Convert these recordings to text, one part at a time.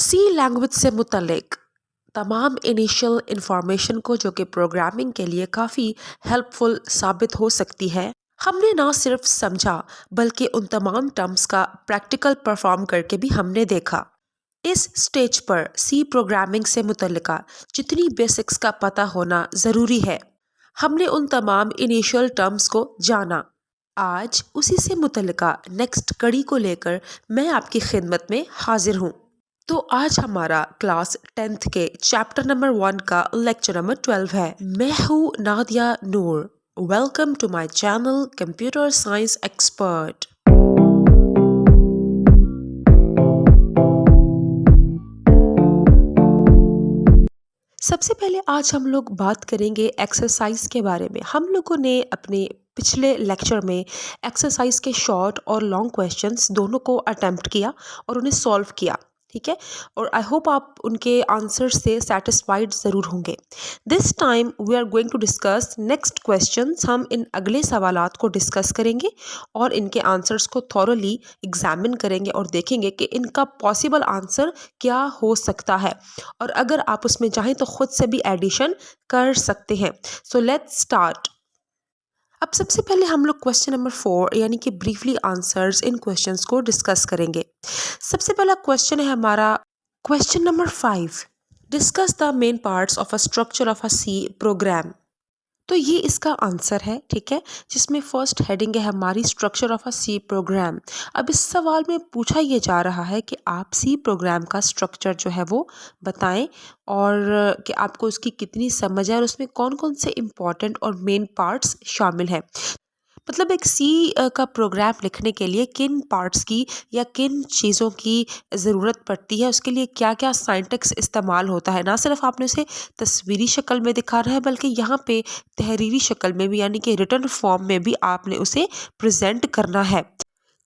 सी language से मुतल्लिक तमाम initial information को जो कि प्रोग्रामिंग के लिए काफ़ी हेल्पफुल साबित हो सकती है, हमने ना सिर्फ समझा बल्कि उन तमाम टर्म्स का प्रैक्टिकल परफॉर्म करके भी हमने देखा। इस स्टेज पर सी प्रोग्रामिंग से मुतल्लिका जितनी बेसिक्स का पता होना ज़रूरी है, हमने उन तमाम इनिशियल टर्म्स को जाना। आज उसी से मुतल्लिका नेक्स्ट कड़ी को लेकर मैं आपकी खिदमत में हाजिर हूँ। तो आज हमारा क्लास 10th के चैप्टर नंबर 1 का लेक्चर नंबर 12 है। मैं हूँ Nadia Noor. Welcome to my channel computer science expert. सबसे पहले आज हम लोग बात करेंगे एक्सरसाइज के बारे में। हम लोगों ने अपने पिछले लेक्चर में एक्सरसाइज के शॉर्ट और लॉन्ग क्वेश्चंस दोनों को अटेम्प्ट किया और उन्हें सॉल्व किया, ठीक है। और आई होप आप उनके आंसर से सेटिस्फाइड ज़रूर होंगे। This time we are going to discuss next questions. हम इन अगले सवालात को डिस्कस करेंगे और इनके आंसर्स को थॉरोली एग्जामिन करेंगे और देखेंगे कि इनका पॉसिबल आंसर क्या हो सकता है, और अगर आप उसमें चाहें तो खुद से भी एडिशन कर सकते हैं। So let's start. अब सबसे पहले हम लोग क्वेश्चन नंबर 4 यानी कि ब्रीफली आंसर्स इन क्वेश्चंस को डिस्कस करेंगे। सबसे पहला क्वेश्चन है हमारा question number 5। Discuss the main parts of a structure of a C program. तो ये इसका आंसर है, ठीक है, जिसमें फर्स्ट हेडिंग है हमारी structure of a C program. अब इस सवाल में पूछा ये जा रहा है कि आप सी प्रोग्राम का स्ट्रक्चर जो है वो बताएं और कि आपको उसकी कितनी समझ है और उसमें कौन कौन से इम्पॉर्टेंट और मेन पार्ट्स शामिल हैं। मतलब एक सी का प्रोग्राम लिखने के लिए किन पार्ट्स की या किन चीज़ों की ज़रूरत पड़ती है, उसके लिए क्या क्या साइंटेक्स इस्तेमाल होता है। ना सिर्फ आपने उसे तस्वीरी शक्ल में दिखाना है बल्कि यहाँ पे तहरीरी शक्ल में भी यानी कि रिटन फॉर्म में भी आपने उसे प्रेजेंट करना है,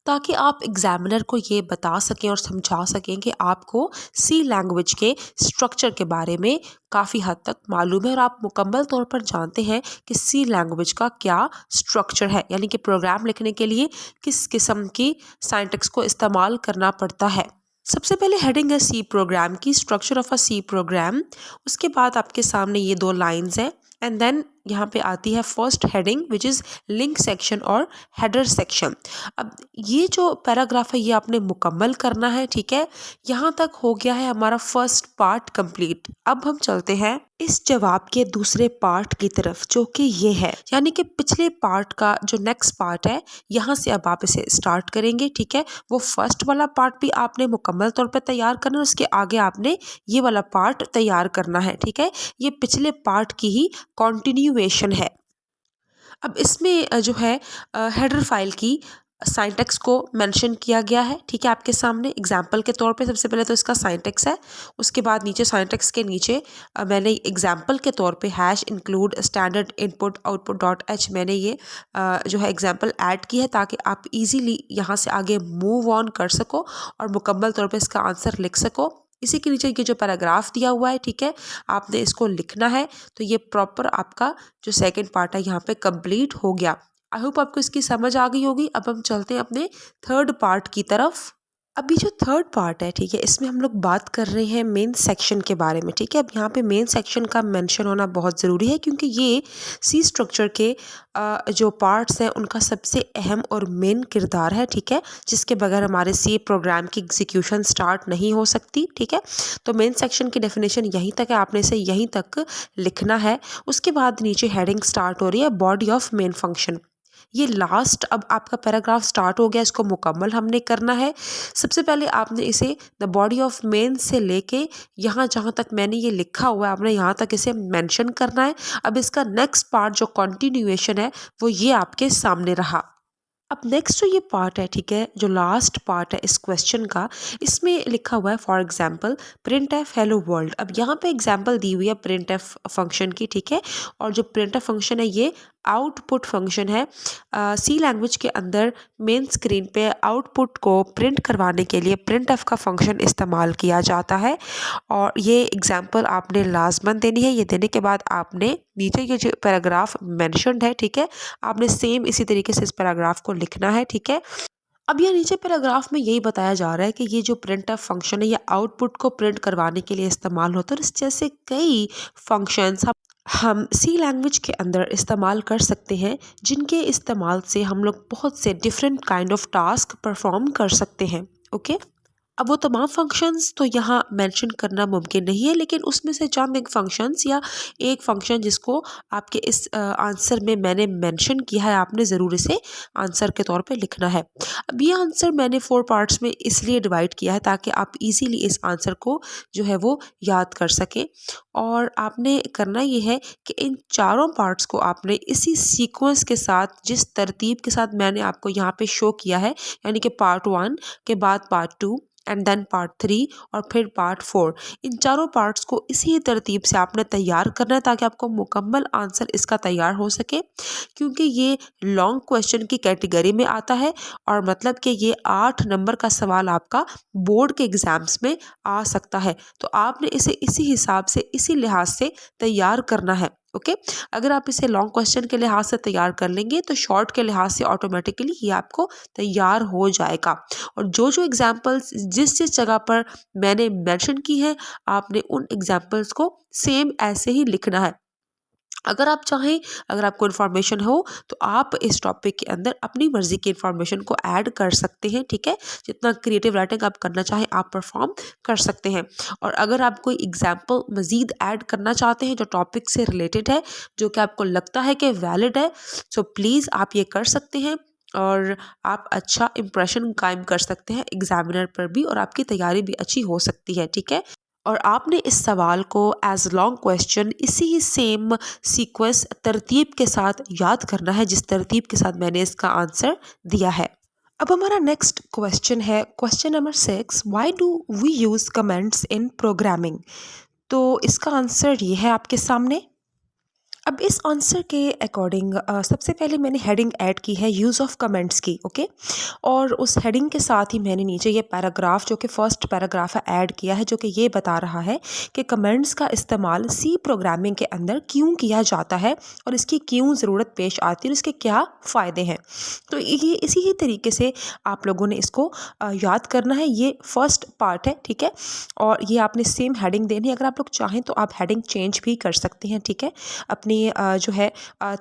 ताकि आप एग्जामिनर को ये बता सकें और समझा सकें कि आपको सी लैंग्वेज के स्ट्रक्चर के बारे में काफ़ी हद तक मालूम है और आप मुकम्मल तौर पर जानते हैं कि सी लैंग्वेज का क्या स्ट्रक्चर है, यानी कि प्रोग्राम लिखने के लिए किस किस्म की साइंटेक्स को इस्तेमाल करना पड़ता है। सबसे पहले हेडिंग है सी प्रोग्राम की, structure of a C program. उसके बाद आपके सामने ये 2 लाइंस हैं एंड देन यहाँ पे आती है first heading which is link section और हेडर सेक्शन। अब ये जो पैराग्राफ है ये आपने मुकम्मल करना है, ठीक है। यहाँ तक हो गया है हमारा फर्स्ट पार्ट कंप्लीट। अब हम चलते हैं इस जवाब के दूसरे पार्ट की तरफ, जो कि ये है, यानी कि पिछले पार्ट का जो नेक्स्ट पार्ट है यहाँ से अब आप इसे स्टार्ट करेंगे, ठीक है। वो फर्स्ट वाला पार्ट भी आपने मुकम्मल तौर पर तैयार करना है, उसके आगे आपने ये वाला पार्ट तैयार करना है, ठीक है। ये पिछले पार्ट की ही कॉन्टिन्यूएशन है। अब इसमें जो है हेडर फाइल की साइंटेक्स को मेंशन किया गया है, ठीक है, आपके सामने एग्जाम्पल के तौर पे। सबसे पहले तो इसका साइंटेक्स है, उसके बाद नीचे साइंटेक्स के नीचे मैंने एग्जाम्पल के तौर पे hash include standard input output dot H मैंने ये जो है एग्जाम्पल ऐड की है, ताकि आप इजीली यहाँ से आगे मूव ऑन कर सको और मुकम्मल तौर पे इसका आंसर लिख सको। इसी के नीचे ये जो पैराग्राफ दिया हुआ है, ठीक है, आपने इसको लिखना है। तो ये प्रॉपर आपका जो सेकंड पार्ट है यहाँ पे कंप्लीट हो गया। आई होप आपको इसकी समझ आ गई होगी। अब हम चलते हैं अपने थर्ड पार्ट की तरफ। अभी जो थर्ड पार्ट है, ठीक है, इसमें हम लोग बात कर रहे हैं मेन सेक्शन के बारे में, ठीक है। अब यहाँ पे मेन सेक्शन का मेंशन होना बहुत ज़रूरी है क्योंकि ये सी स्ट्रक्चर के जो पार्ट्स हैं उनका सबसे अहम और मेन किरदार है, ठीक है, जिसके बगैर हमारे सी प्रोग्राम की एग्जीक्यूशन स्टार्ट नहीं हो सकती, ठीक है। तो मेन सेक्शन की डेफिनेशन यहीं तक है, आपने इसे यहीं तक लिखना है। उसके बाद नीचे हेडिंग स्टार्ट हो रही है बॉडी ऑफ मेन फंक्शन। ये लास्ट अब आपका पैराग्राफ स्टार्ट हो गया, इसको मुकम्मल हमने करना है। सबसे पहले आपने इसे द बॉडी ऑफ मेन से लेके यहाँ जहाँ तक मैंने ये लिखा हुआ है आपने यहाँ तक इसे मेंशन करना है। अब इसका नेक्स्ट पार्ट जो कंटिन्यूएशन है वो ये आपके सामने रहा। अब नेक्स्ट जो ये पार्ट है, ठीक है, जो लास्ट पार्ट है इस क्वेश्चन का, इसमें लिखा हुआ है for example print F hello world. अब यहाँ पे एग्जांपल दी हुई है प्रिंट एफ फंक्शन की, ठीक है, और जो प्रिंट एफ फंक्शन है ये आउटपुट फंक्शन है। सी लैंग्वेज के अंदर मेन स्क्रीन पे आउटपुट को प्रिंट करवाने के लिए प्रिंट एफ का फंक्शन इस्तेमाल किया जाता है। और ये एग्जांपल आपने लाजमन देनी है। ये देने के बाद आपने नीचे ये जो पैराग्राफ मेंशन्ड है, ठीक है, आपने सेम इसी तरीके से इस पैराग्राफ को लिखना है, ठीक है। अब ये नीचे पैराग्राफ में यही बताया जा रहा है कि ये जो प्रिंटफ फंक्शन है ये आउटपुट को प्रिंट करवाने के लिए इस्तेमाल होता है, और इस जैसे कई फंक्शंस हम सी लैंग्वेज के अंदर इस्तेमाल कर सकते हैं, जिनके इस्तेमाल से हम लोग बहुत से different kind of task perform कर सकते हैं। ओके, अब वो तमाम फंक्शंस तो यहाँ मेंशन करना मुमकिन नहीं है, लेकिन उसमें से चंद एक फंक्शंस या एक फंक्शन जिसको आपके इस आंसर में मैंने मेंशन किया है, आपने ज़रूर इसे आंसर के तौर पे लिखना है। अब ये आंसर मैंने 4 पार्ट्स में इसलिए डिवाइड किया है ताकि आप इजीली इस आंसर को जो है वो याद कर सकें, और आपने करना ये है कि इन चारों पार्ट्स को आपने इसी सीक्वेंस के साथ, जिस तरतीब के साथ मैंने आपको यहाँ पे शो किया है, यानी कि पार्ट 1 के बाद पार्ट 2 एंड देन पार्ट 3 और फिर पार्ट 4, इन चारों पार्ट्स को इसी तरतीब से आपने तैयार करना है ताकि आपको मुकम्मल आंसर इसका तैयार हो सके, क्योंकि ये लॉन्ग क्वेश्चन की कैटेगरी में आता है, और मतलब कि ये 8 नंबर का सवाल आपका बोर्ड के एग्जाम्स में आ सकता है। तो आपने इसे इसी हिसाब से, इसी लिहाज से तैयार करना है। ओके, अगर आप इसे लॉन्ग क्वेश्चन के लिहाज से तैयार कर लेंगे तो शॉर्ट के लिहाज से ऑटोमेटिकली ये आपको तैयार हो जाएगा। और जो जो एग्जाम्पल्स जिस जिस जगह पर मैंने मेंशन की है, आपने उन एग्जाम्पल्स को सेम ऐसे ही लिखना है। अगर आप चाहें, अगर आपको इन्फॉर्मेशन हो तो आप इस टॉपिक के अंदर अपनी मर्जी की इन्फॉर्मेशन को ऐड कर सकते हैं। ठीक है, जितना क्रिएटिव राइटिंग आप करना चाहें आप परफॉर्म कर सकते हैं। और अगर आप कोई एग्जाम्पल मजीद ऐड करना चाहते हैं जो टॉपिक से रिलेटेड है, जो कि आपको लगता है कि वैलिड है, सो प्लीज़ आप ये कर सकते हैं, और आप अच्छा इंप्रेशन कायम कर सकते हैं एग्जामिनर पर भी, और आपकी तैयारी भी अच्छी हो सकती है। ठीक है, और आपने इस सवाल को एज लॉन्ग क्वेश्चन इसी सेम सीक्वेंस तरतीब के साथ याद करना है, जिस तरतीब के साथ मैंने इसका आंसर दिया है। अब हमारा नेक्स्ट क्वेश्चन है question number 6, why do we use comments in programming. तो इसका आंसर ये है आपके सामने। अब इस आंसर के अकॉर्डिंग सबसे पहले मैंने हेडिंग ऐड की है यूज़ ऑफ कमेंट्स की। ओके, और उस हेडिंग के साथ ही मैंने नीचे ये पैराग्राफ जो कि फर्स्ट पैराग्राफ है ऐड किया है, जो कि ये बता रहा है कि कमेंट्स का इस्तेमाल सी प्रोग्रामिंग के अंदर क्यों किया जाता है, और इसकी क्यों ज़रूरत पेश आती है, और इसके क्या फ़ायदे हैं। तो ये इसी ही तरीके से आप लोगों ने इसको याद करना है। ये फर्स्ट पार्ट है, ठीक है, और ये आपने सेम हेडिंग देनी है। अगर आप लोग चाहें तो आप हेडिंग चेंज भी कर सकते हैं, ठीक है, अपनी जो है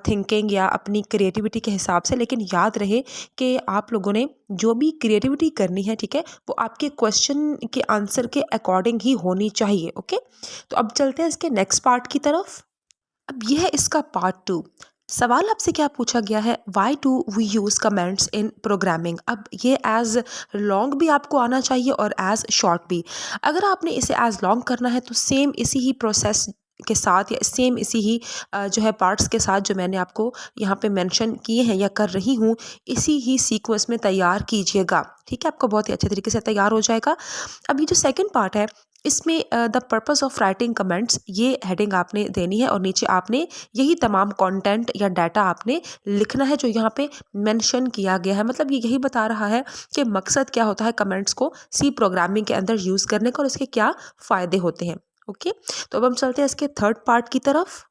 थिंकिंग या अपनी क्रिएटिविटी के हिसाब से। लेकिन याद रहे कि आप लोगों ने जो भी क्रिएटिविटी करनी है, ठीक है, वो आपके क्वेश्चन के आंसर के अकॉर्डिंग ही होनी चाहिए। ओके, तो अब चलते हैं इसके नेक्स्ट पार्ट की तरफ। अब यह है इसका पार्ट 2। सवाल आपसे क्या पूछा गया है, why do we use comments in programming. अब ये एज लॉन्ग भी आपको आना चाहिए और एज शॉर्ट भी। अगर आपने इसे एज लॉन्ग करना है तो सेम इसी ही प्रोसेस के साथ या सेम इसी ही जो है पार्ट्स के साथ जो मैंने आपको यहाँ पे मेंशन किए हैं या कर रही हूँ, इसी ही सीक्वेंस में तैयार कीजिएगा। ठीक है, आपको बहुत ही अच्छे तरीके से तैयार हो जाएगा। अब ये जो सेकंड पार्ट है, इसमें the purpose of writing comments, ये हेडिंग आपने देनी है, और नीचे आपने यही तमाम कंटेंट या डाटा आपने लिखना है जो यहाँ पे मेंशन किया गया है। मतलब ये यही बता रहा है कि मकसद क्या होता है कमेंट्स को सी प्रोग्रामिंग के अंदर यूज़ करने का, और इसके क्या फ़ायदे होते हैं। ओके, तो अब हम चलते हैं इसके थर्ड पार्ट की तरफ।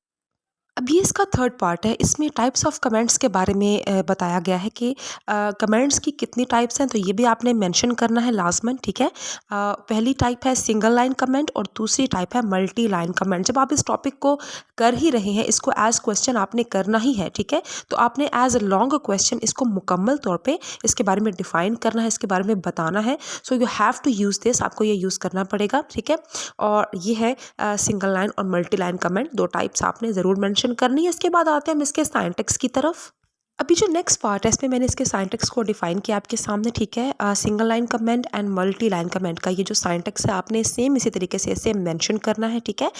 अब ये इसका थर्ड पार्ट है। इसमें टाइप्स ऑफ कमेंट्स के बारे में बताया गया है कि कमेंट्स की कितनी टाइप्स हैं, तो ये भी आपने मेंशन करना है लाजमन। ठीक है, पहली टाइप है सिंगल लाइन कमेंट और दूसरी टाइप है मल्टी लाइन कमेंट। जब आप इस टॉपिक को कर ही रहे हैं, इसको एज क्वेश्चन आपने करना ही है, ठीक है, तो आपने एज लॉन्ग क्वेश्चन इसको मुकम्मल तौर पर इसके बारे में डिफाइन करना है, इसके बारे में बताना है। So you have to use this, आपको ये यूज़ करना पड़ेगा। ठीक है, और ये है सिंगल लाइन और मल्टी लाइन कमेंट, दो टाइप्स आपने ज़रूर मेंशन करनी है। इसके बाद आते हैं हम इसके साइंटेक्स की तरफ। अभी जो नेक्स्ट पार्ट है इसमें मैंने इसके साइंटेक्स को डिफाइन किया आपके सामने। ठीक है, single line comment and multi line comment का ये जो साइंटेक्स है आपने सेम इसी तरीके से इसे मेंशन करना है। ठीक है,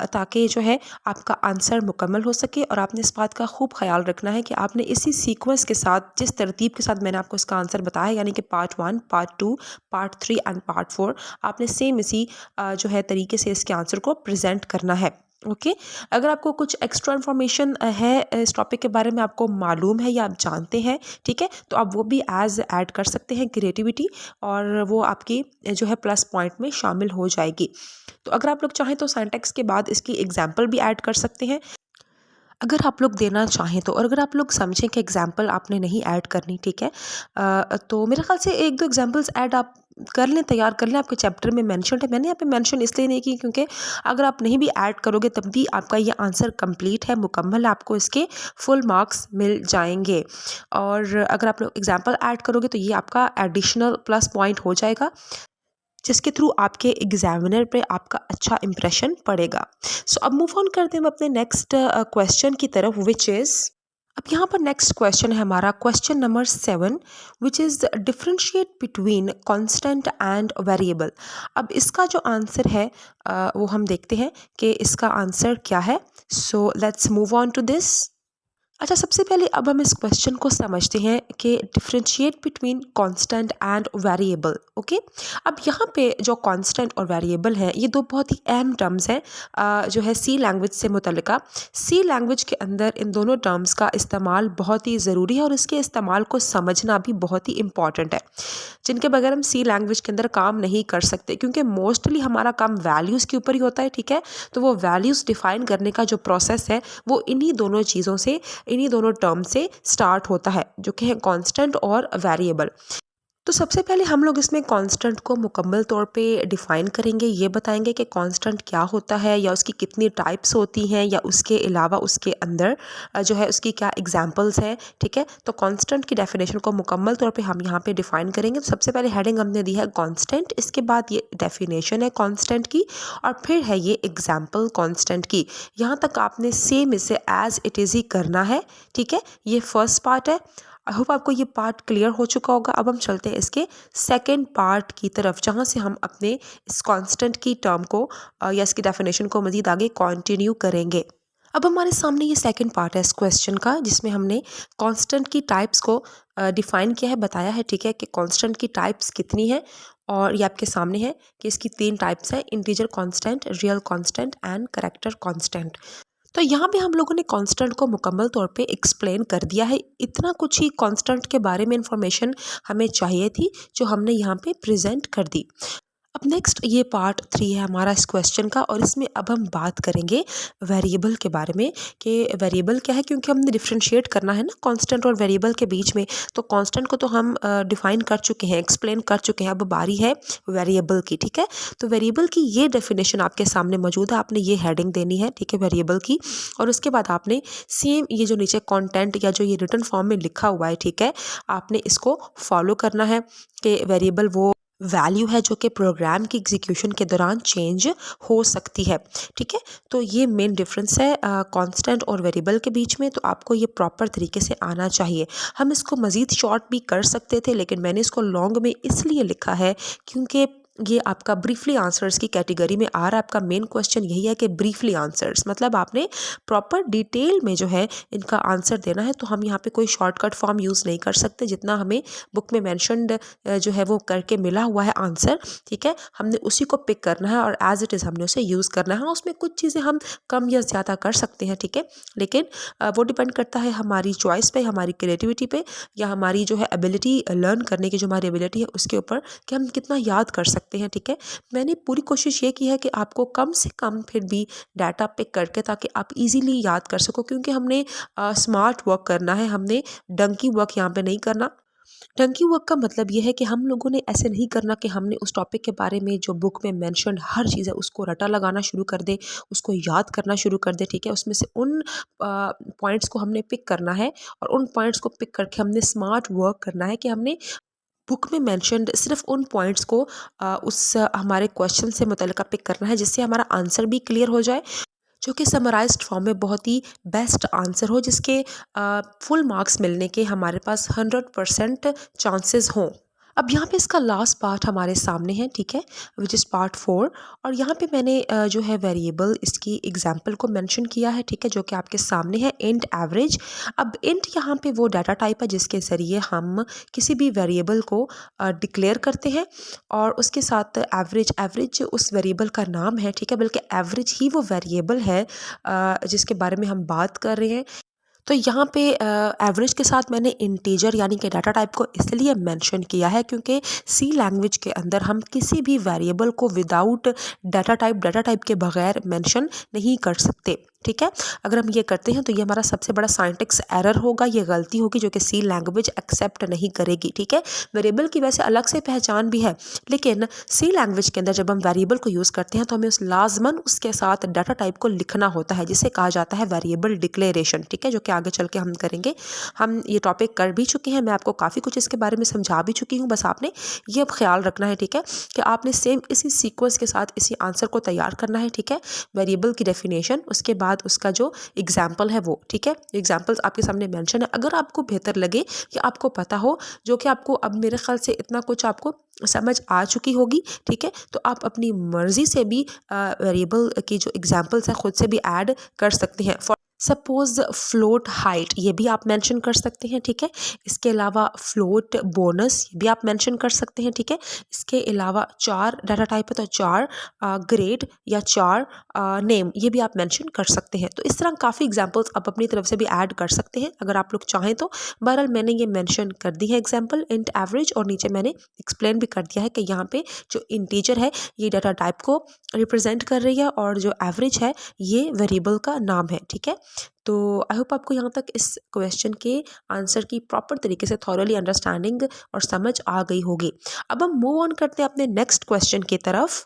ताकि जो है आपका आंसर मुकम्मल हो सके। और आपने इस बात का खूब ख्याल रखना है कि आपने इसी सीक्वेंस के साथ, जिस तरतीब के साथ मैंने आपको इसका आंसर बताया, यानी कि part 1, part 2, part 3 and part 4, आपने सेम इसी जो है तरीके से इसके आंसर को प्रेजेंट करना है। ओके, अगर आपको कुछ एक्स्ट्रा इन्फॉर्मेशन है इस टॉपिक के बारे में, आपको मालूम है या आप जानते हैं, ठीक है, तो आप वो भी एज ऐड कर सकते हैं क्रिएटिविटी, और वो आपकी जो है प्लस पॉइंट में शामिल हो जाएगी। तो अगर आप लोग चाहें तो सिंटैक्स के बाद इसकी एग्जांपल भी ऐड कर सकते हैं। अगर आप लोग देना चाहें तो, और अगर आप लोग समझें कि एग्जाम्पल आपने नहीं ऐड करनी, ठीक है, तो मेरे ख्याल से एक दो एग्जाम्पल्स ऐड आप कर लें, तैयार कर लें, आपके चैप्टर में मेंशन है। मैंने यहाँ पे मेंशन इसलिए नहीं की क्योंकि अगर आप नहीं भी ऐड करोगे तब भी आपका ये आंसर कंप्लीट है, मुकम्मल है, आपको इसके फुल मार्क्स मिल जाएंगे। और अगर आप लोग एग्जाम्पल ऐड करोगे तो ये आपका एडिशनल प्लस पॉइंट हो जाएगा, जिसके थ्रू आपके एग्जामिनर पे आपका अच्छा इंप्रेशन पड़ेगा। सो अब मूव ऑन करते हैं हम अपने नेक्स्ट क्वेश्चन की तरफ, विच इज़, अब यहाँ पर नेक्स्ट क्वेश्चन है हमारा question number 7, which is differentiate between constant and variable. अब इसका जो आंसर है वो हम देखते हैं कि इसका आंसर क्या है। So let's move on to this. अच्छा, सबसे पहले अब हम इस क्वेश्चन को समझते हैं कि differentiate between constant and variable. Okay, अब यहाँ पे जो कांस्टेंट और वेरिएबल है ये दो बहुत ही अहम टर्म्स हैं जो है सी लैंग्वेज से मुतल्लिका। सी लैंग्वेज के अंदर इन दोनों टर्म्स का इस्तेमाल बहुत ही ज़रूरी है और इसके इस्तेमाल को समझना भी बहुत ही इम्पॉर्टेंट है, जिनके बगैर हम सी लैंग्वेज के अंदर काम नहीं कर सकते, क्योंकि मोस्टली हमारा काम वैल्यूज़ के ऊपर ही होता है। ठीक है, तो वो वैल्यूज़ डिफ़ाइन करने का जो प्रोसेस है वो इन्हीं दोनों चीज़ों से, इन्हीं दोनों टर्म से स्टार्ट होता है, जो कि है कांस्टेंट और वेरिएबल। तो सबसे पहले हम लोग इसमें कांस्टेंट को मुकम्मल तौर पे डिफ़ाइन करेंगे, ये बताएंगे कि कांस्टेंट क्या होता है या उसकी कितनी टाइप्स होती हैं, या उसके अलावा उसके अंदर जो है उसकी क्या एग्जांपल्स हैं। ठीक है, तो कांस्टेंट की डेफिनेशन को मुकम्मल तौर पे हम यहाँ पे डिफ़ाइन करेंगे। तो सबसे पहले हेडिंग हमने दी है कांस्टेंट, इसके बाद ये डेफिनेशन है कांस्टेंट की, और फिर है ये एग्जाम्पल कांस्टेंट की। यहाँ तक आपने सेम इसे एज इट इज़ ही करना है। ठीक है, ये फर्स्ट पार्ट है। आई होप आपको ये पार्ट क्लियर हो चुका होगा। अब हम चलते हैं इसके सेकंड पार्ट की तरफ, जहाँ से हम अपने इस कांस्टेंट की टर्म को या इसकी डेफिनेशन को मज़ीद आगे कंटिन्यू करेंगे। अब हमारे सामने ये सेकंड पार्ट है इस क्वेश्चन का, जिसमें हमने कांस्टेंट की टाइप्स को डिफ़ाइन किया है, बताया है। ठीक है, कि कांस्टेंट की टाइप्स कितनी है, और ये आपके सामने है कि इसकी 3 टाइप्स हैं: integer constant, real constant and character constant. तो यहाँ पे हम लोगों ने कांस्टेंट को मुकम्मल तौर पे एक्सप्लेन कर दिया है। इतना कुछ ही कांस्टेंट के बारे में इंफॉर्मेशन हमें चाहिए थी, जो हमने यहाँ पे प्रेजेंट कर दी। अब नेक्स्ट ये पार्ट 3 है हमारा इस क्वेश्चन का, और इसमें अब हम बात करेंगे वेरिएबल के बारे में कि वेरिएबल क्या है, क्योंकि हमने डिफ्रेंशिएट करना है ना कांस्टेंट और वेरिएबल के बीच में। तो कांस्टेंट को तो हम डिफाइन कर चुके हैं, एक्सप्लेन कर चुके हैं, अब बारी है वेरिएबल की। ठीक है, तो वेरिएबल की ये डेफिनेशन आपके सामने मौजूद है, आपने ये हेडिंग देनी है, ठीक है, वेरिएबल की, और उसके बाद आपने सेम ये जो नीचे कंटेंट या जो ये रिटन फॉर्म में लिखा हुआ है, ठीक है, आपने इसको फॉलो करना है कि वेरिएबल वो वैल्यू है जो कि प्रोग्राम की एग्जीक्यूशन के दौरान चेंज हो सकती है। ठीक है, तो ये मेन डिफरेंस है कांस्टेंट और वेरिएबल के बीच में। तो आपको ये प्रॉपर तरीके से आना चाहिए। हम इसको मज़ीद शॉर्ट भी कर सकते थे, लेकिन मैंने इसको लॉन्ग में इसलिए लिखा है क्योंकि ये आपका ब्रीफली आंसर्स की कैटेगरी में आ रहा है। आपका मेन क्वेश्चन यही है कि ब्रीफली आंसर्स मतलब आपने प्रॉपर डिटेल में जो है इनका आंसर देना है। तो हम यहाँ पे कोई शॉर्टकट फॉर्म यूज़ नहीं कर सकते, जितना हमें बुक में मैंशनड जो है वो करके मिला हुआ है आंसर। ठीक है, हमने उसी को पिक करना है और एज इट इज़ हमने उसे यूज़ करना है। हाँ, उसमें कुछ चीज़ें हम कम या ज़्यादा कर सकते हैं, ठीक है, लेकिन वो डिपेंड करता है हमारी चॉइस पे, हमारी क्रिएटिविटी पे, या हमारी जो है एबिलिटी, लर्न करने की जो हमारी एबिलिटी है उसके ऊपर, कि हम कितना याद कर सकते हैं। ठीक है, मैंने पूरी कोशिश ये की है कि आपको कम से कम फिर भी डाटा पिक करके, ताकि आप इजीली याद कर सको, क्योंकि हमने स्मार्ट वर्क करना है, हमने डंकी वर्क यहाँ पे नहीं करना। डंकी वर्क का मतलब ये है कि हम लोगों ने ऐसे नहीं करना कि हमने उस टॉपिक के बारे में जो बुक में मेंशन्ड हर चीज़ है उसको रटा लगाना शुरू कर दे, उसको याद करना शुरू कर दे। ठीक है, उसमें से उन पॉइंट्स को हमने पिक करना है, और उन पॉइंट्स को पिक करके हमने स्मार्ट वर्क करना है कि हमने बुक में मेंशन्ड सिर्फ उन पॉइंट्स को उस हमारे क्वेश्चन से मुतल्लिका पिक करना है, जिससे हमारा आंसर भी क्लियर हो जाए, जो कि समराइज्ड फॉर्म में बहुत ही बेस्ट आंसर हो, जिसके फुल मार्क्स मिलने के हमारे पास 100% चांसेस हों। अब यहाँ पे इसका लास्ट पार्ट हमारे सामने है, ठीक है, विच इज़ पार्ट 4, और यहाँ पे मैंने जो है वेरिएबल इसकी एग्जांपल को मेंशन किया है, ठीक है, जो कि आपके सामने है, इंट एवरेज। अब इंट यहाँ पे वो डाटा टाइप है जिसके ज़रिए हम किसी भी वेरिएबल को डिक्लेयर करते हैं, और उसके साथ एवरेज, एवरेज उस वेरिएबल का नाम है, ठीक है, बल्कि एवरेज ही वो वेरिएबल है जिसके बारे में हम बात कर रहे हैं। तो यहाँ पे एवरेज के साथ मैंने इंटीजर यानी कि डाटा टाइप को इसलिए मेंशन किया है क्योंकि सी लैंग्वेज के अंदर हम किसी भी वेरिएबल को विदाउट डाटा टाइप के बगैर मेंशन नहीं कर सकते। ठीक है, अगर हम ये करते हैं तो ये हमारा सबसे बड़ा साइंटिक्स एरर होगा, ये गलती होगी जो कि सी लैंग्वेज एक्सेप्ट नहीं करेगी। ठीक है, वेरिएबल की वैसे अलग से पहचान भी है, लेकिन सी लैंग्वेज के अंदर जब हम वेरिएबल को यूज़ करते हैं तो हमें उस लाजमन उसके साथ डाटा टाइप को लिखना होता है, जिसे कहा जाता है वेरिएबल डिक्लेरेशन। ठीक है, जो कि आगे चल के हम करेंगे। हम ये टॉपिक कर भी चुके हैं, मैं आपको काफ़ी कुछ इसके बारे में समझा भी चुकी हूँ, बस आपने ये अब ख्याल रखना है। ठीक है, कि आपने सेम इसी सीक्वेंस के साथ इसी आंसर को तैयार करना है। ठीक है, वेरिएबल की डेफिनेशन, उसके बाद उसका जो एग्जाम्पल है वो। ठीक है, एग्जाम्पल्स आपके सामने मेंशन है। अगर आपको बेहतर लगे कि आपको पता हो, जो कि आपको अब मेरे ख्याल से इतना कुछ आपको समझ आ चुकी होगी, ठीक है, तो आप अपनी मर्जी से भी वेरिएबल की जो एग्जाम्पल्स हैं खुद से भी ऐड कर सकते हैं। फॉर सपोज फ्लोट हाइट, ये भी आप मेंशन कर सकते हैं। ठीक है, इसके अलावा फ्लोट बोनस, ये भी आप मेंशन कर सकते हैं। ठीक है, इसके अलावा 4 डाटा टाइप है तो 4 ग्रेड या 4 नेम, ये भी आप मेंशन कर सकते हैं। तो इस तरह काफ़ी एग्जांपल्स आप अपनी तरफ से भी ऐड कर सकते हैं अगर आप लोग चाहें तो। बहरहाल मैंने ये मेंशन कर दी है एग्जांपल इंट एवरेज, और नीचे मैंने एक्सप्लेन भी कर दिया है कि यहाँ पे जो इंटीजर है ये डाटा टाइप को रिप्रेजेंट कर रही है और जो एवरेज है ये वेरिएबल का नाम है। ठीक है, तो आई होप आपको यहाँ तक इस क्वेश्चन के आंसर की प्रॉपर तरीके से थॉरली अंडरस्टैंडिंग और समझ आ गई होगी। अब हम मूव ऑन करते हैं अपने नेक्स्ट क्वेश्चन की तरफ।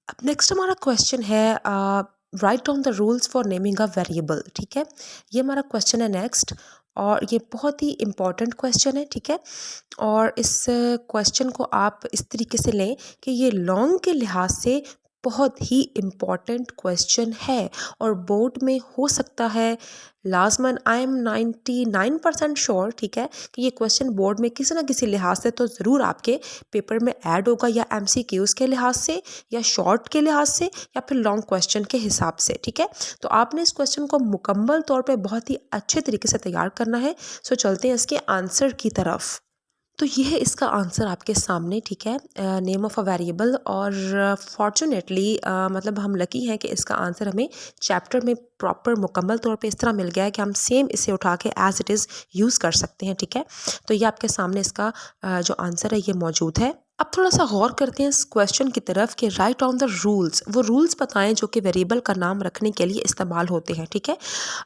अब नेक्स्ट हमारा क्वेश्चन है write down the rules for naming a variable. ठीक है, ये हमारा क्वेश्चन है नेक्स्ट, और ये बहुत ही इम्पॉर्टेंट क्वेश्चन है। ठीक है, और इस क्वेश्चन को आप इस तरीके से लें कि ये लॉन्ग के लिहाज से बहुत ही इम्पॉर्टेंट क्वेश्चन है और बोर्ड में हो सकता है लाजमन, आई एम 99% श्योर, ठीक है, कि ये क्वेश्चन बोर्ड में किसी ना किसी लिहाज से तो ज़रूर आपके पेपर में ऐड होगा, या एमसीक्यूज़ के लिहाज से, या शॉर्ट के लिहाज से, या फिर लॉन्ग क्वेश्चन के हिसाब से। ठीक है, तो आपने इस क्वेश्चन को मुकम्मल तौर पे बहुत ही अच्छे तरीके से तैयार करना है। सो चलते हैं इसके आंसर की तरफ। तो ये है इसका आंसर आपके सामने। ठीक है, नेम ऑफ़ अ वेरिएबल, और फॉर्चुनेटली मतलब हम लकी हैं कि इसका आंसर हमें चैप्टर में प्रॉपर मुकम्मल तौर पे इस तरह मिल गया है कि हम सेम इसे उठा के एज इट इज़ यूज़ कर सकते हैं। ठीक है, तो ये आपके सामने इसका जो आंसर है ये मौजूद है। अब थोड़ा सा गौर करते हैं इस क्वेश्चन की तरफ कि राइट ऑन द रूल्स, वो रूल्स बताएं जो कि वेरिएबल का नाम रखने के लिए इस्तेमाल होते हैं। ठीक है,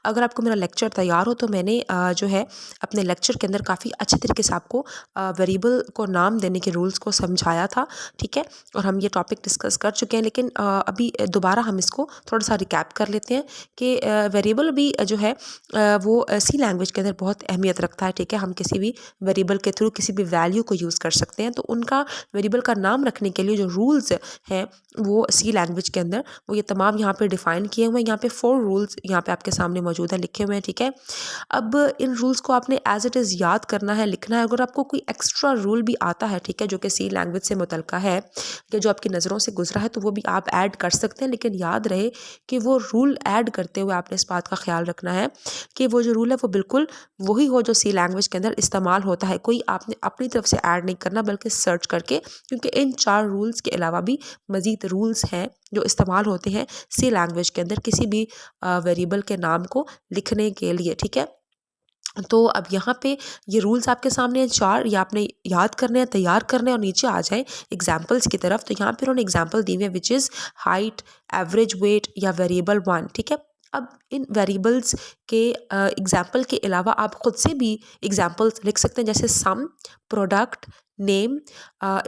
अगर आपको मेरा लेक्चर तैयार हो तो मैंने जो है अपने लेक्चर के अंदर काफ़ी अच्छे तरीके से आपको वेरिएबल को नाम देने के रूल्स को समझाया था। ठीक है, और हम ये टॉपिक डिस्कस कर चुके हैं, लेकिन अभी दोबारा हम इसको थोड़ा सा रिकैप कर लेते हैं कि वेरिएबल भी जो है वो सी लैंग्वेज के अंदर बहुत अहमियत रखता है। ठीक है, हम किसी भी वेरिएबल के थ्रू किसी भी वैल्यू को यूज़ कर सकते हैं, तो उनका वेरिएबल का नाम रखने के लिए जो रूल्स हैं वो सी लैंग्वेज के अंदर वो ये तमाम यहाँ पे डिफाइन किए हुए हैं। यहाँ पे 4 रूल्स यहाँ पे आपके सामने मौजूद है, लिखे हुए हैं। ठीक है, अब इन रूल्स को आपने एज इट इज़ याद करना है, लिखना है। अगर आपको कोई एक्स्ट्रा रूल भी आता है, ठीक है, जो कि सी लैंग्वेज से मुतल्लिका है या जो आपकी नज़रों से गुजरा है, तो वो भी आप ऐड कर सकते हैं, लेकिन याद रहे कि वो रूल ऐड करते हुए आपने इस बात का ख्याल रखना है कि वो जो रूल है वो बिल्कुल वही हो जो सी लैंग्वेज के अंदर इस्तेमाल होता है। कोई आपने अपनी तरफ से ऐड नहीं करना, बल्कि सर्च करके, क्योंकि इन 4 रूल्स के अलावा भी मज़ीद रूल्स हैं जो इस्तेमाल होते हैं सी लैंग्वेज के अंदर किसी भी वेरिएबल के नाम को लिखने के लिए। ठीक है, तो अब यहाँ पे ये रूल्स आपके सामने हैं 4, ये आपने याद करने हैं, तैयार करने हैं, और नीचे आ जाए एग्जाम्पल्स की तरफ। तो यहाँ पे उन्होंने एग्जाम्पल दी हुई है which is height, average weight या वेरिएबल 1। ठीक है, अब इन वेरिएबल्स के एग्जाम्पल के अलावा आप खुद से भी एग्जाम्पल्स लिख सकते हैं, जैसे सम, प्रोडक्ट, नेम,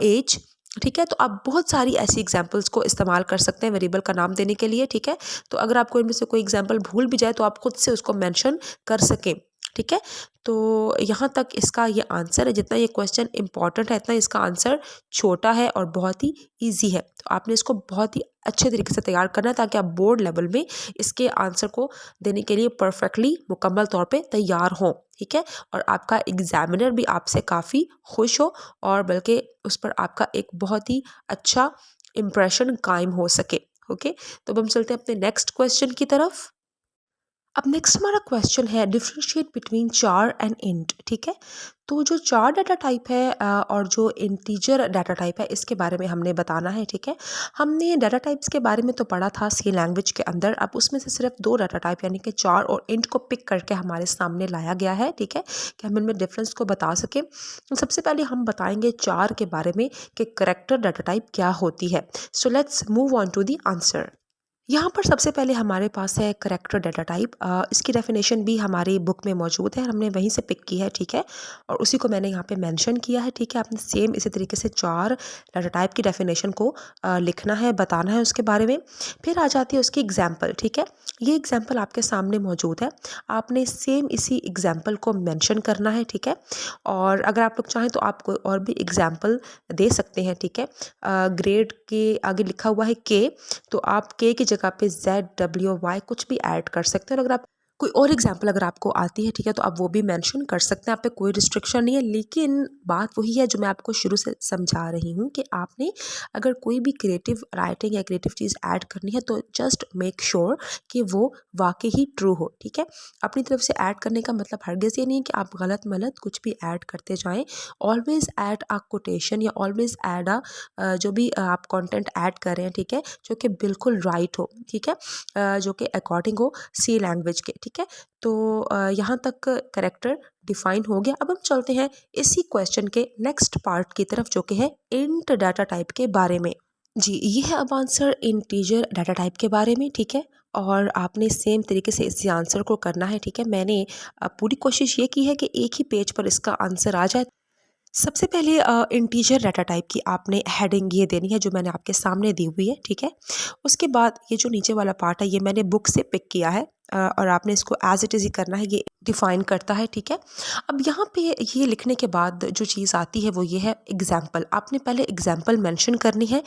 एज। ठीक है, तो आप बहुत सारी ऐसी एग्जाम्पल्स को इस्तेमाल कर सकते हैं वेरिएबल का नाम देने के लिए। ठीक है, तो अगर आपको इनमें से कोई एग्जाम्पल भूल भी जाए तो आप खुद से उसको मेंशन कर सकें। ठीक है, तो यहाँ तक इसका ये आंसर है। जितना ये क्वेश्चन इंपॉर्टेंट है, इतना इसका आंसर छोटा है और बहुत ही इजी है। तो आपने इसको बहुत ही अच्छे तरीके से तैयार करना है ताकि आप बोर्ड लेवल में इसके आंसर को देने के लिए परफेक्टली मुकम्मल तौर पे तैयार हों। ठीक है, और आपका एग्जामिनर भी आपसे काफ़ी खुश हो, और बल्कि उस पर आपका एक बहुत ही अच्छा इम्प्रेशन कायम हो सके। ओके, तो अब हम चलते हैं अपने नेक्स्ट क्वेश्चन की तरफ। अब नेक्स्ट हमारा क्वेश्चन है डिफरेंशिएट बिटवीन चार एंड इंट। ठीक है, तो जो चार डाटा टाइप है और जो इंटीजर डाटा टाइप है इसके बारे में हमने बताना है। ठीक है, हमने डाटा टाइप्स के बारे में तो पढ़ा था सी लैंग्वेज के अंदर। अब उसमें से सिर्फ दो डाटा टाइप यानी कि चार और इंट को पिक करके हमारे सामने लाया गया है। ठीक है, कि हम इनमें डिफरेंस को बता सकें। तो सबसे पहले हम बताएंगे चार के बारे में कि करेक्टर डाटा टाइप क्या होती है। So let's move on to the answer. यहाँ पर सबसे पहले हमारे पास है करेक्टर डाटा टाइप। इसकी डेफिनेशन भी हमारी बुक में मौजूद है, हमने वहीं से पिक की है। ठीक है, और उसी को मैंने यहाँ पे मेंशन किया है। ठीक है, आपने सेम इसी तरीके से चार डाटा टाइप की डेफिनेशन को लिखना है, बताना है उसके बारे में। फिर आ जाती है उसकी एग्जाम्पल। ठीक है, ये एग्जाम्पल आपके सामने मौजूद है, आपने सेम इसी एग्जाम्पल को मैंशन करना है। ठीक है, और अगर आप लोग चाहें तो आप कोई और भी एग्जाम्पल दे सकते हैं। ठीक है, ग्रेड के आगे लिखा हुआ है के, तो आप के की जगह पे ZWY कुछ भी ऐड कर सकते हैं। और अगर आप कोई और एग्जाम्पल अगर आपको आती है, ठीक है, तो आप वो भी मेंशन कर सकते हैं, आप पे कोई रिस्ट्रिक्शन नहीं है। लेकिन बात वही है जो मैं आपको शुरू से समझा रही हूँ कि आपने अगर कोई भी क्रिएटिव राइटिंग या क्रिएटिव चीज़ ऐड करनी है तो जस्ट मेक श्योर कि वो वाकई ही ट्रू हो। ठीक है, अपनी तरफ से ऐड करने का मतलब हरगिज़ ये नहीं है कि आप गलत मलत कुछ भी ऐड करते जाएँ। ऑलवेज ऐड अ कोटेशन या ऑलवेज ऐड जो भी आप कंटेंट ऐड कर रहे हैं, ठीक है, जो कि बिल्कुल राइट हो। ठीक है, जो कि अकॉर्डिंग हो सी लैंग्वेज के। ठीक है, तो यहाँ तक करेक्टर डिफाइन हो गया। अब हम चलते हैं इसी क्वेश्चन के नेक्स्ट पार्ट की तरफ, जो कि है इंट डाटा टाइप के बारे में। जी, ये है अब आंसर इंटीजर डाटा टाइप के बारे में। ठीक है, और आपने सेम तरीके से इसी आंसर को करना है। ठीक है, मैंने पूरी कोशिश ये की है कि एक ही पेज पर इसका आंसर आ जाए। सबसे पहले इंटीजर डाटा टाइप की आपने हेडिंग ये देनी है जो मैंने आपके सामने दी हुई है। ठीक है, उसके बाद ये जो नीचे वाला पार्ट है ये मैंने बुक से पिक किया है, और आपने इसको एज इट इज़ ही करना है, ये डिफाइन करता है। ठीक है, अब यहाँ पे ये लिखने के बाद जो चीज़ आती है वो ये है एग्जाम्पल। आपने पहले एग्जाम्पल मेंशन करनी है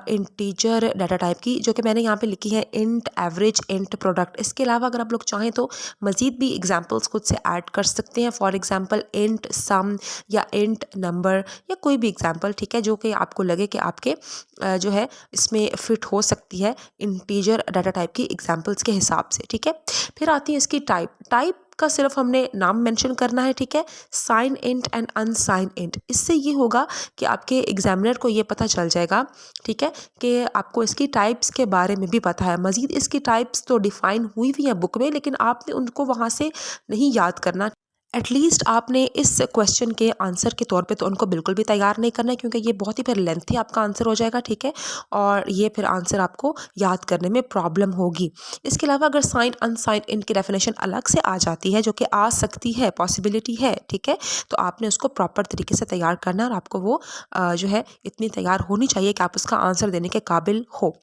इंटीजर डाटा टाइप की, जो कि मैंने यहाँ पे लिखी है इंट एवरेज, इंट प्रोडक्ट। इसके अलावा अगर आप लोग चाहें तो मज़ीद भी एग्जाम्पल्स खुद से ऐड कर सकते हैं। फॉर एग्जाम्पल इंट सम या इंट नंबर या कोई भी एग्जाम्पल। ठीक है, जो कि आपको लगे कि आपके जो है इसमें फिट हो सकती है इंटीजर डाटा टाइप की एग्जाम्पल्स के हिसाब से। ठीक है, फिर आती है इसकी टाइप। टाइप का सिर्फ हमने नाम मेंशन करना है। ठीक है, sign int and unsign int. इससे ये होगा कि आपके एग्जामिनर को ये पता चल जाएगा, ठीक है, कि आपको इसकी टाइप्स के बारे में भी पता है। मज़ीद इसकी टाइप्स तो डिफाइन हुई हुई हैं बुक में, लेकिन आपने उनको वहाँ से नहीं याद करना। एटलीस्ट आपने इस क्वेश्चन के आंसर के तौर पे तो उनको बिल्कुल भी तैयार नहीं करना है, क्योंकि ये बहुत ही फिर लेंथी आपका आंसर हो जाएगा। ठीक है, और ये फिर आंसर आपको याद करने में प्रॉब्लम होगी। इसके अलावा अगर साइन अनसाइन इनकी डेफिनेशन अलग से आ जाती है, जो कि आ सकती है, पॉसिबिलिटी है, ठीक है, तो आपने उसको प्रॉपर तरीके से तैयार करना है, और आपको वो जो है इतनी तैयार होनी चाहिए कि आप उसका आंसर देने के काबिल हो।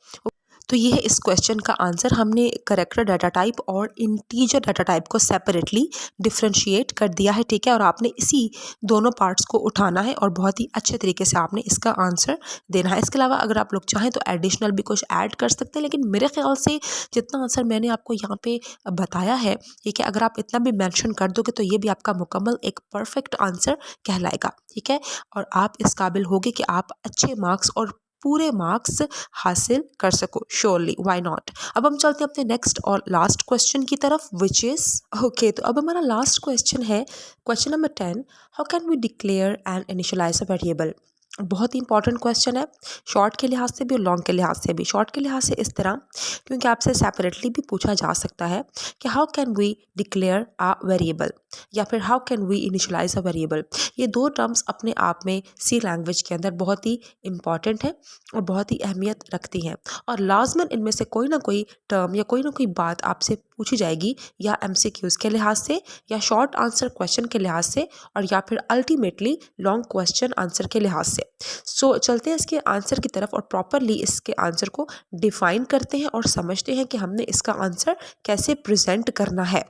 तो ये है इस क्वेश्चन का आंसर। हमने करेक्टर डाटा टाइप और इंटीजर डाटा टाइप को सेपरेटली डिफरेंशिएट कर दिया है। ठीक है, और आपने इसी दोनों पार्ट्स को उठाना है और बहुत ही अच्छे तरीके से आपने इसका आंसर देना है। इसके अलावा अगर आप लोग चाहें तो एडिशनल भी कुछ ऐड कर सकते हैं, लेकिन मेरे ख्याल से जितना आंसर मैंने आपको यहाँ पे बताया है, ठीक है, अगर आप इतना भी मैंशन कर दोगे तो ये भी आपका मुकम्मल एक परफेक्ट आंसर कहलाएगा। ठीक है, और आप इस काबिल होगे कि आप अच्छे मार्क्स और पूरे मार्क्स हासिल कर सको। Surely, why not. अब हम चलते हैं अपने नेक्स्ट और लास्ट क्वेश्चन की तरफ, विच इज ओके। तो अब हमारा लास्ट क्वेश्चन है question number 10। How can we declare and initialize a variable. बहुत ही इंपॉर्टेंट क्वेश्चन है, शॉर्ट के लिहाज से भी और लॉन्ग के लिहाज से भी। शॉर्ट के लिहाज से इस तरह, क्योंकि आपसे सेपरेटली भी पूछा जा सकता है कि how can we declare a variable या फिर how can we initialize a variable. ये दो टर्म्स अपने आप में सी लैंग्वेज के अंदर बहुत ही इंपॉर्टेंट है और बहुत ही अहमियत रखती हैं, और लाजमन इनमें से कोई ना कोई टर्म या कोई ना कोई बात आपसे पूछी जाएगी, या एमसीक्यूज के लिहाज से, या शॉर्ट आंसर क्वेश्चन के लिहाज से, और या फिर अल्टीमेटली लॉन्ग क्वेश्चन आंसर के लिहाज से। सो चलते हैं इसके आंसर की तरफ और प्रॉपरली इसके आंसर को डिफाइन करते हैं और समझते हैं कि हमने इसका आंसर कैसे प्रेजेंट करना है।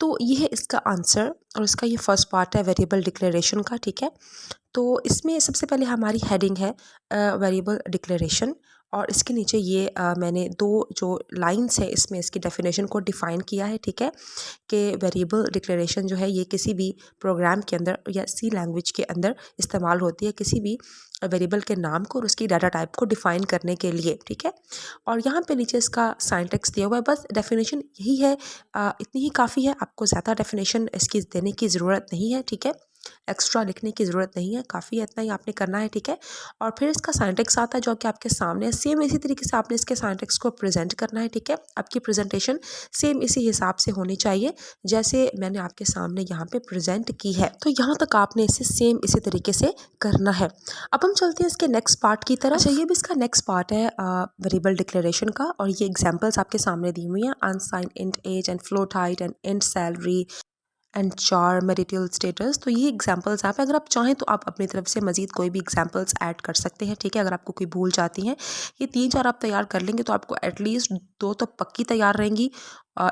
तो ये है इसका आंसर, और इसका ये फर्स्ट पार्ट है वेरिएबल डिक्लेरेशन का। ठीक है, तो इसमें सबसे पहले हमारी हेडिंग है वेरिएबल डिक्लेरेशन, और इसके नीचे ये मैंने दो जो लाइन्स है इसमें इसकी डेफिनेशन को डिफ़ाइन किया है, ठीक है, कि वेरिएबल डिक्लेरेशन जो है ये किसी भी प्रोग्राम के अंदर या सी लैंग्वेज के अंदर इस्तेमाल होती है किसी भी वेरिएबल के नाम को और उसकी डाटा टाइप को डिफ़ाइन करने के लिए, ठीक है। और यहाँ पे नीचे इसका सिंटैक्स दिया हुआ है, बस डेफिनेशन यही है, इतनी ही काफ़ी है, आपको ज़्यादा डेफिनेशन इसकी देने की ज़रूरत नहीं है, ठीक है, एक्स्ट्रा लिखने की ज़रूरत नहीं है, काफ़ी है, इतना ही आपने करना है, ठीक है। और फिर इसका सिंटैक्स आता है जो कि आपके सामने है, सेम इसी तरीके से आपने इसके सिंटैक्स को प्रेजेंट करना है, ठीक है। आपकी प्रेजेंटेशन सेम इसी हिसाब से होनी चाहिए जैसे मैंने आपके सामने यहाँ पे प्रेजेंट की है, तो यहाँ तक आपने इसे सेम इसी तरीके से करना है। अब हम चलते हैं इसके नेक्स्ट पार्ट की तरफ। अच्छा, ये भी इसका नेक्स्ट पार्ट है वेरिएबल डिक्लेरेशन का, और ये एग्जांपल्स आपके सामने दी हुई हैं, unsigned int age and float height and int salary and char marital status. तो ये एग्जांपल्स आप अगर आप चाहें तो आप अपनी तरफ से मजीद कोई भी एग्जांपल्स ऐड कर सकते हैं, ठीक है। अगर आपको कोई भूल जाती हैं, ये 3-4 आप तैयार कर लेंगे तो आपको एटलीस्ट 2 तो पक्की तैयार रहेंगी।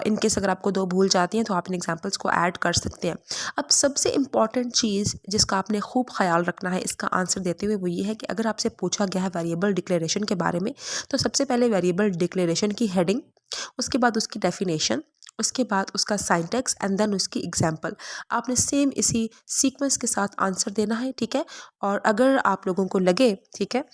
इनकेस अगर आपको 2 भूल जाती हैं तो आप इन एग्जांपल्स को ऐड कर सकते हैं। अब सबसे इम्पॉर्टेंट चीज़ जिसका आपने खूब ख्याल रखना है इसका आंसर देते हुए, वो ये है कि अगर आपसे पूछा गया है वेरिएबल डिक्लेरेशन के बारे में, तो सबसे पहले वेरिएबल डिक्लेरेशन की हेडिंग, उसके बाद उसकी डेफिनेशन, उसके बाद उसका सिंटैक्स एंड देन उसकी एग्जांपल, आपने सेम इसी सीक्वेंस के साथ आंसर देना है, ठीक है। और अगर आप लोगों को लगे, ठीक है,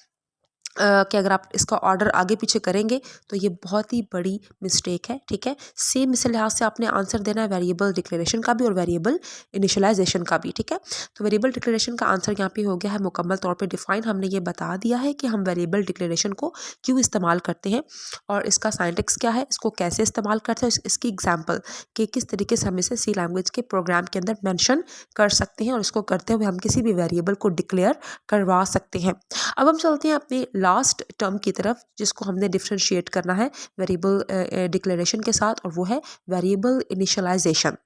कि अगर आप इसका ऑर्डर आगे पीछे करेंगे तो ये बहुत ही बड़ी मिस्टेक है, ठीक है। सेम इसी लिहाज से आपने आंसर देना है वेरिएबल डिक्लेरेशन का भी और वेरिएबल इनिशियलाइजेशन का भी, ठीक है। तो वेरिएबल डिक्लेरेशन का आंसर यहाँ पे हो गया है मुकम्मल तौर पे डिफाइन, हमने ये बता दिया है कि हम वेरिएबल डिक्लेरेशन को क्यों इस्तेमाल करते हैं और इसका सिंटैक्स क्या है, इसको कैसे इस्तेमाल करते हैं, इसकी एग्जाम्पल कि किस तरीके से हम इसे सी लैंग्वेज के प्रोग्राम के अंदर मैंशन कर सकते हैं और इसको करते हुए हम किसी भी वेरिएबल को डिक्लेयर करवा सकते हैं। अब हम चलते हैं अपने लास्ट टर्म की तरफ जिसको हमने डिफ्रेंशिएट करना है वेरिएबल डिक्लेरेशन के साथ, और वो है वेरिएबल इनिशियलाइजेशन।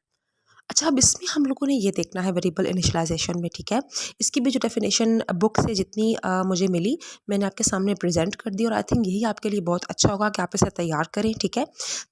अच्छा, अब इसमें हम लोगों ने ये देखना है वेरिएबल इनिशियलाइजेशन में, ठीक है, इसकी भी जो डेफिनेशन बुक से जितनी मुझे मिली मैंने आपके सामने प्रेजेंट कर दी, और आई थिंक यही आपके लिए बहुत अच्छा होगा कि आप इसे तैयार करें, ठीक है,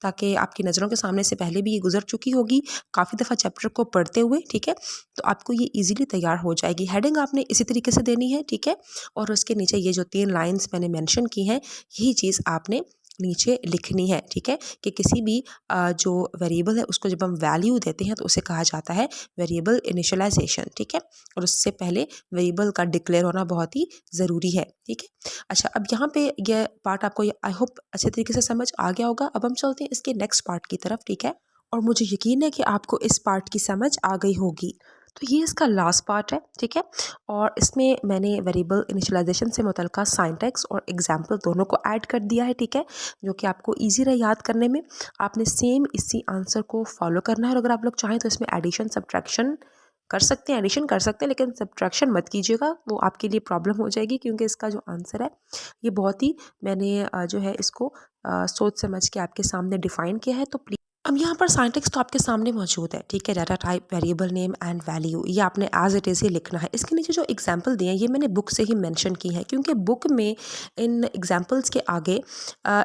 ताकि आपकी नज़रों के सामने से पहले भी ये गुजर चुकी होगी काफ़ी दफ़ा चैप्टर को पढ़ते हुए, ठीक है, तो आपको ये ईजिली तैयार हो जाएगी। हेडिंग आपने इसी तरीके से देनी है, ठीक है, और उसके नीचे ये जो 3 लाइन्स मैंने मैंशन की हैं यही चीज़ आपने नीचे लिखनी है, ठीक है, कि किसी भी जो वेरिएबल है उसको जब हम वैल्यू देते हैं तो उसे कहा जाता है वेरिएबल इनिशियलाइजेशन, ठीक है, और उससे पहले वेरिएबल का डिक्लेयर होना बहुत ही ज़रूरी है, ठीक है। अच्छा, अब यहाँ पे यह पार्ट आपको आई होप अच्छे तरीके से समझ आ गया होगा। अब हम चलते हैं इसके नेक्स्ट पार्ट की तरफ, ठीक है, और मुझे यकीन है कि आपको इस पार्ट की समझ आ गई होगी। तो ये इसका लास्ट पार्ट है, ठीक है, और इसमें मैंने वेरिएबल इनिशियलाइजेशन से मुतल्लिका सिंटैक्स और एग्जाम्पल दोनों को ऐड कर दिया है, ठीक है, जो कि आपको ईजी रहे याद करने में। आपने सेम इसी आंसर को फॉलो करना है, और अगर आप लोग चाहें तो इसमें एडिशन सब्ट्रैक्शन कर सकते हैं, एडिशन कर सकते हैं, लेकिन सब्ट्रैक्शन मत कीजिएगा, वो आपके लिए प्रॉब्लम हो जाएगी, क्योंकि इसका जो आंसर है ये बहुत ही मैंने जो है इसको सोच समझ के आपके सामने डिफ़ाइन किया है। तो प्लीज़, अब यहाँ पर सिंटैक्स तो आपके सामने मौजूद है, ठीक है, data type, variable name and value, ये आपने एज इट इज़ ही लिखना है। इसके नीचे जो एग्जांपल दिए हैं ये मैंने बुक से ही मेंशन की है, क्योंकि बुक में इन एग्जांपल्स के आगे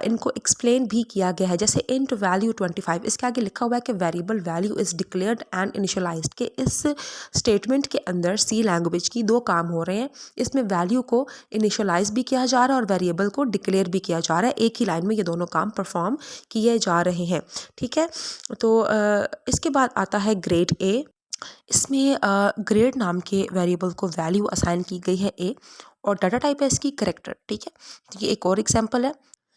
इनको एक्सप्लेन भी किया गया है। जैसे इंट वैल्यू 25, इसके आगे लिखा हुआ है कि variable value is declared and initialised, के इस स्टेटमेंट के अंदर सी लैंग्वेज की 2 काम हो रहे हैं, इसमें वैल्यू को इनिशियलाइज भी किया जा रहा है और वेरिएबल को डिक्लेयर भी किया जा रहा है, एक ही लाइन में ये दोनों काम परफॉर्म किए जा रहे हैं, ठीक है। तो इसके बाद आता है ग्रेड ए। इसमें ग्रेड नाम के वेरिएबल को वैल्यू असाइन की गई है ए, और डाटा टाइप है इसकी करेक्टर, ठीक है। तो ये एक और एग्जांपल है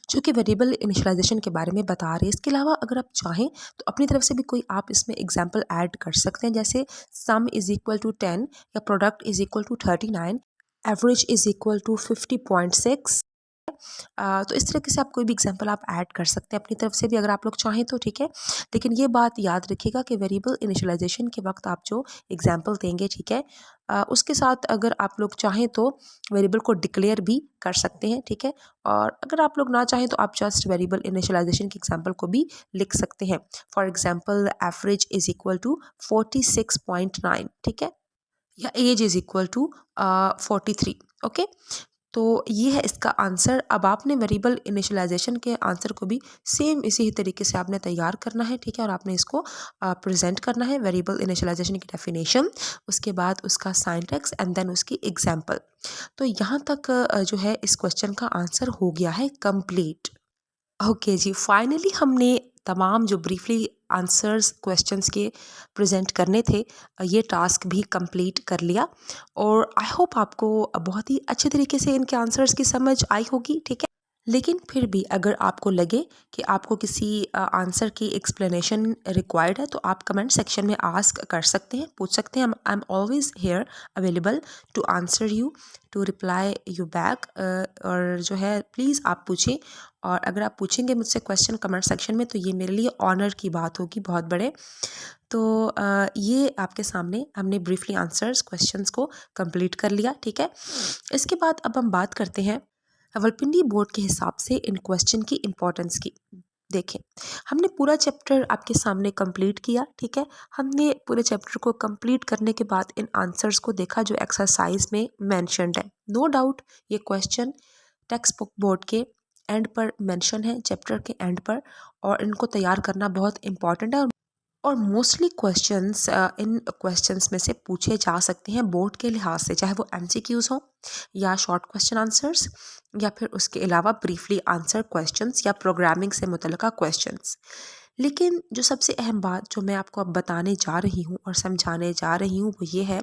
जो कि वेरिएबल इनिशियलाइजेशन के बारे में बता रहे हैं। इसके अलावा अगर आप चाहें तो अपनी तरफ से भी कोई आप इसमें एग्जांपल ऐड कर सकते हैं, जैसे सम इज़ इक्वल टू 10 या product is equal to 39, average is equal to 50.6। तो इस तरीके से आप कोई भी एग्जांपल आप ऐड कर सकते हैं अपनी तरफ से भी अगर आप लोग चाहें तो, ठीक है। लेकिन ये बात याद रखिएगा कि वेरिएबल इनिशियलाइजेशन के वक्त आप जो एग्जांपल देंगे, ठीक है, उसके साथ अगर आप लोग चाहें तो वेरिएबल को डिक्लेयर भी कर सकते हैं, ठीक है, और अगर आप लोग ना चाहें तो आप जस्ट वेरिएबल इनिशियलाइजेशन के एग्जांपल को भी लिख सकते हैं। For example average is equal to 46.9, ठीक है, या age is equal to 43, okay. तो ये है इसका आंसर। अब आपने वेरिएबल इनिशियलाइजेशन के आंसर को भी सेम इसी तरीके से आपने तैयार करना है, ठीक है, और आपने इसको प्रेजेंट करना है। वेरिएबल इनिशियलाइजेशन की डेफिनेशन, उसके बाद उसका सिंटैक्स एंड देन उसकी एग्जांपल। तो यहाँ तक जो है इस क्वेश्चन का आंसर हो गया है कंप्लीट। ओके जी, फाइनली हमने तमाम जो ब्रीफली आंसर्स क्वेश्चंस के प्रेजेंट करने थे, ये टास्क भी कंप्लीट कर लिया। और आई होप आपको बहुत ही अच्छे तरीके से इनके आंसर्स की समझ आई होगी, ठीक है। लेकिन फिर भी अगर आपको लगे कि आपको किसी आंसर की एक्सप्लेनेशन रिक्वायर्ड है, तो आप कमेंट सेक्शन में आस्क कर सकते हैं, पूछ सकते हैं। I am always here available to answer you, to reply you back. और जो है प्लीज़ आप पूछें, और अगर आप पूछेंगे मुझसे क्वेश्चन कमेंट सेक्शन में, तो ये मेरे लिए ऑनर की बात होगी बहुत बड़े। तो ये आपके सामने हमने ब्रीफली आंसर्स क्वेश्चंस को कंप्लीट कर लिया, ठीक है। इसके बाद अब हम बात करते हैं रावलपिंडी बोर्ड के हिसाब से इन क्वेश्चन की इम्पोर्टेंस की। देखें, हमने पूरा चैप्टर आपके सामने कंप्लीट किया, ठीक है। हमने पूरे चैप्टर को कंप्लीट करने के बाद इन आंसर्स को देखा जो एक्सरसाइज में मेंशन्ड है। नो डाउट ये क्वेश्चन टेक्स्ट बुक बोर्ड के एंड पर मेंशन है, चैप्टर के एंड पर, और इनको तैयार करना बहुत इंपॉर्टेंट है। और मोस्टली क्वेश्चंस इन क्वेश्चंस में से पूछे जा सकते हैं बोर्ड के लिहाज से, चाहे वो एमसीक्यूज हो या शॉर्ट क्वेश्चन आंसर्स, या फिर उसके अलावा ब्रीफली आंसर क्वेश्चंस या प्रोग्रामिंग से मुतल्लिका क्वेश्चंस। लेकिन जो सबसे अहम बात जो मैं आपको अब बताने जा रही हूँ और समझाने जा रही हूँ, वो ये है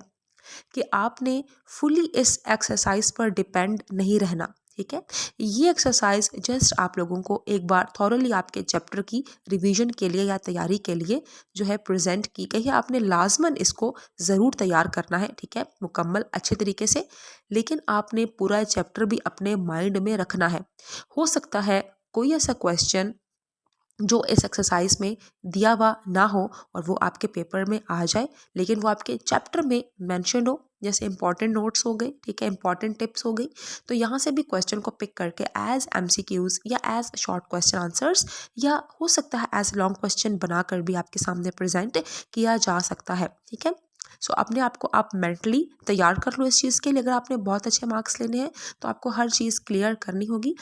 कि आपने फुली इस एक्सरसाइज पर डिपेंड नहीं रहना, ठीक है। ये एक्सरसाइज जस्ट आप लोगों को एक बार थॉरली आपके चैप्टर की रिवीजन के लिए या तैयारी के लिए जो है प्रेजेंट की गई है। आपने लाजमन इसको ज़रूर तैयार करना है, ठीक है, मुकम्मल अच्छे तरीके से। लेकिन आपने पूरा चैप्टर भी अपने माइंड में रखना है। हो सकता है कोई ऐसा क्वेश्चन जो इस एक्सरसाइज में दिया हुआ ना हो और वो आपके पेपर में आ जाए, लेकिन वो आपके चैप्टर में मेंशन हो, जैसे इंपॉर्टेंट नोट्स हो गए, ठीक है, इंपॉर्टेंट टिप्स हो गई। तो यहाँ से भी क्वेश्चन को पिक करके एज एमसीक्यूज या एज शॉर्ट क्वेश्चन आंसर्स, या हो सकता है एज लॉन्ग क्वेश्चन बनाकर भी आपके सामने प्रेजेंट किया जा सकता है, ठीक है। सो अपने आप को आप मेंटली तैयार कर लो इस चीज़ के लिए। अगर आपने बहुत अच्छे मार्क्स लेने हैं तो आपको हर चीज़ क्लियर करनी होगी।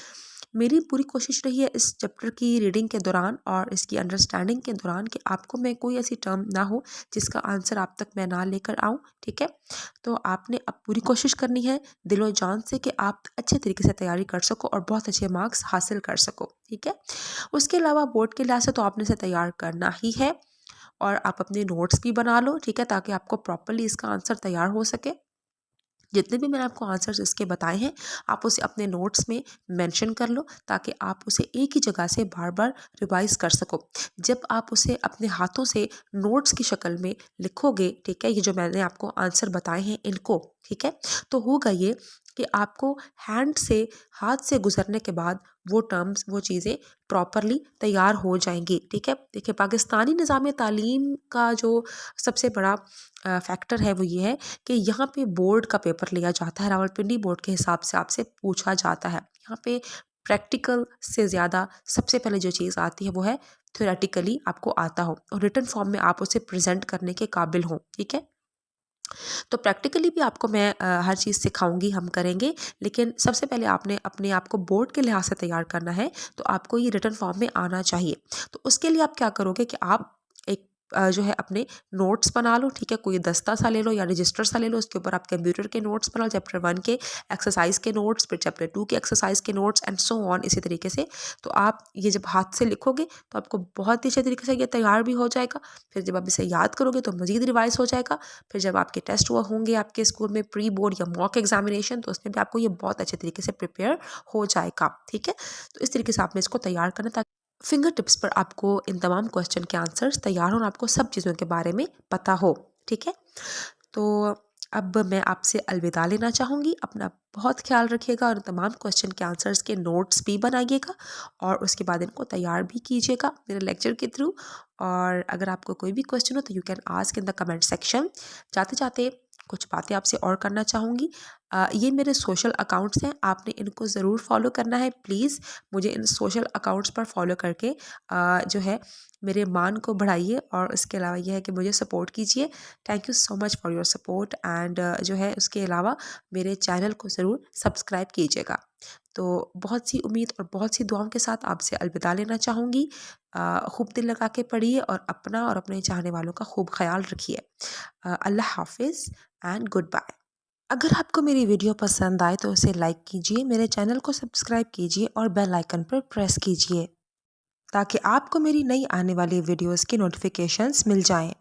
मेरी पूरी कोशिश रही है इस चैप्टर की रीडिंग के दौरान और इसकी अंडरस्टैंडिंग के दौरान कि आपको मैं कोई ऐसी टर्म ना हो जिसका आंसर आप तक मैं ना लेकर आऊँ, ठीक है। तो आपने अब पूरी कोशिश करनी है दिलो जान से कि आप अच्छे तरीके से तैयारी कर सको और बहुत अच्छे मार्क्स हासिल कर सको, ठीक है। उसके अलावा बोर्ड के लिहाज से तो आपने इसे तैयार करना ही है, और आप अपने नोट्स भी बना लो, ठीक है, ताकि आपको प्रॉपरली इसका आंसर तैयार हो सके। जितने भी मैंने आपको आंसर्स इसके बताए हैं, आप उसे अपने नोट्स में मेंशन कर लो, ताकि आप उसे एक ही जगह से बार बार रिवाइज कर सको। जब आप उसे अपने हाथों से नोट्स की शक्ल में लिखोगे, ठीक है, ये जो मैंने आपको आंसर बताए हैं इनको, ठीक है, तो होगा ये कि आपको हैंड से, हाथ से गुजरने के बाद वो टर्म्स, वो चीज़ें प्रॉपरली तैयार हो जाएंगी, ठीक है। देखिए, पाकिस्तानी निज़ाम तालीम का जो सबसे बड़ा फैक्टर है वो ये है कि यहाँ पे बोर्ड का पेपर लिया जाता है, रावलपिंडी बोर्ड के हिसाब से आपसे पूछा जाता है। यहाँ पे प्रैक्टिकल से ज़्यादा सबसे पहले जो चीज़ आती है वो है थ्योरेटिकली आपको आता हो और रिटन फॉर्म में आप उसे प्रेजेंट करने के काबिल हों, ठीक है। तो प्रैक्टिकली भी आपको मैं हर चीज़ सिखाऊंगी, हम करेंगे। लेकिन सबसे पहले आपने अपने आप को बोर्ड के लिहाज से तैयार करना है, तो आपको ये रिटन फॉर्म में आना चाहिए। तो उसके लिए आप क्या करोगे कि आप एक जो है अपने नोट्स बना लो, ठीक है, कोई दस्ता सा ले लो या रजिस्टर सा ले लो, उसके ऊपर आप कंप्यूटर के नोट्स बना लो, चैप्टर 1 के एक्सरसाइज के नोट्स, फिर चैप्टर 2 के एक्सरसाइज के नोट्स एंड सो ऑन, इसी तरीके से। तो आप ये जब हाथ से लिखोगे तो आपको बहुत ही अच्छे तरीके से ये तैयार भी हो जाएगा। फिर जब आप इसे याद करोगे तो मज़ीद रिवाइज हो जाएगा। फिर जब आपके टेस्ट हुआ होंगे आपके स्कूल में प्री बोर्ड या मॉक एग्जामिनेशन, तो उसमें भी आपको ये बहुत अच्छे तरीके से प्रिपेयर हो जाएगा, ठीक है। तो इस तरीके से आपने इसको तैयार करना, ताकि फिंगर टिप्स पर आपको इन तमाम क्वेश्चन के आंसर्स तैयार हो और आपको सब चीज़ों के बारे में पता हो, ठीक है। तो अब मैं आपसे अलविदा लेना चाहूँगी। अपना बहुत ख्याल रखिएगा और तमाम क्वेश्चन के आंसर्स के नोट्स भी बनाइएगा और उसके बाद इनको तैयार भी कीजिएगा मेरे लेक्चर के थ्रू। और अगर आपको कोई भी क्वेश्चन हो तो you can ask in the comment section. जाते जाते कुछ बातें आपसे और करना चाहूँगी। ये मेरे सोशल अकाउंट्स हैं, आपने इनको ज़रूर फॉलो करना है प्लीज़। मुझे इन सोशल अकाउंट्स पर फॉलो करके जो है मेरे मान को बढ़ाइए और इसके अलावा ये है कि मुझे सपोर्ट कीजिए। Thank you so much for your support and जो है उसके अलावा मेरे चैनल को ज़रूर सब्सक्राइब कीजिएगा। तो बहुत सी उम्मीद और बहुत सी दुआओं के साथ आपसे अलविदा लेना चाहूँगी। खूब दिल लगा के पढ़िए और अपना और अपने चाहने वालों का खूब ख्याल रखिए। अल्लाह हाफ़िज़ एंड गुड बाय। अगर आपको मेरी वीडियो पसंद आए तो उसे लाइक कीजिए, मेरे चैनल को सब्सक्राइब कीजिए और बेल आइकन पर प्रेस कीजिए ताकि आपको मेरी नई आने वाली वीडियोस की नोटिफिकेशंस मिल जाएं।